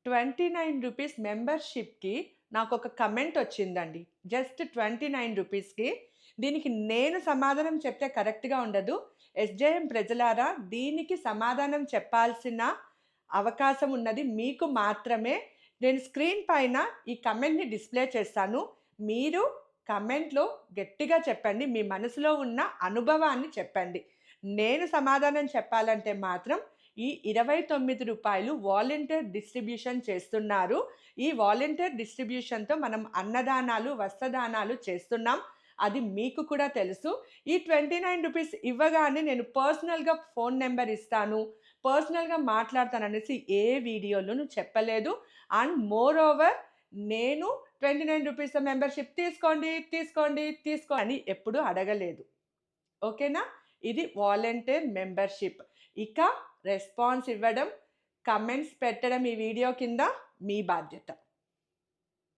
₹29 మెంబర్‌షిప్‌కి నాకొక కమెంట్ వచ్చిందండి. జస్ట్ ₹29కి. దీనికి నేను సమాధానం చెప్తే కరెక్ట్‌గా ఉండదు. ఎస్‌జేఎం ప్రజలారా, దీనికి సమాధానం చెప్పాల్సిన అవకాశం ఉన్నది మీకు మాత్రమే. నేను స్క్రీన్ పైన ఈ కమెంట్‌ని డిస్‌ప్లే చేస్తాను. మీరు కమెంట్‌లో గట్టిగా చెప్పండి. మీ మనసులో ఉన్న అనుభవాన్ని చెప్పండి. నేను సమాధానం చెప్పాలంటే మాత్రం ఈ ₹29 వాలంటీర్ డిస్ట్రిబ్యూషన్ చేస్తున్నారు. ఈ వాలంటీర్ డిస్ట్రిబ్యూషన్‌తో మనం అన్నదానాలు, వస్త్రదానాలు చేస్తున్నాం. అది మీకు కూడా తెలుసు. ఈ ₹29 ఇవ్వగానే నేను పర్సనల్‌గా ఫోన్ నంబర్ ఇస్తాను, పర్సనల్‌గా మాట్లాడతాననేసి ఏ వీడియోలోను చెప్పలేదు. అండ్ మోర్ ఓవర్ నేను ₹29 మెంబర్‌షిప్ తీసుకోండి, తీసుకోండి, తీసుకో అని ఎప్పుడు అడగలేదు. ఓకేనా? ఇది వాలంటీర్ మెంబర్‌షిప్. ఇక రెస్పాన్స్ ఇవ్వడం, కమెంట్స్ పెట్టడం ఈ వీడియో కింద మీ బాధ్యత.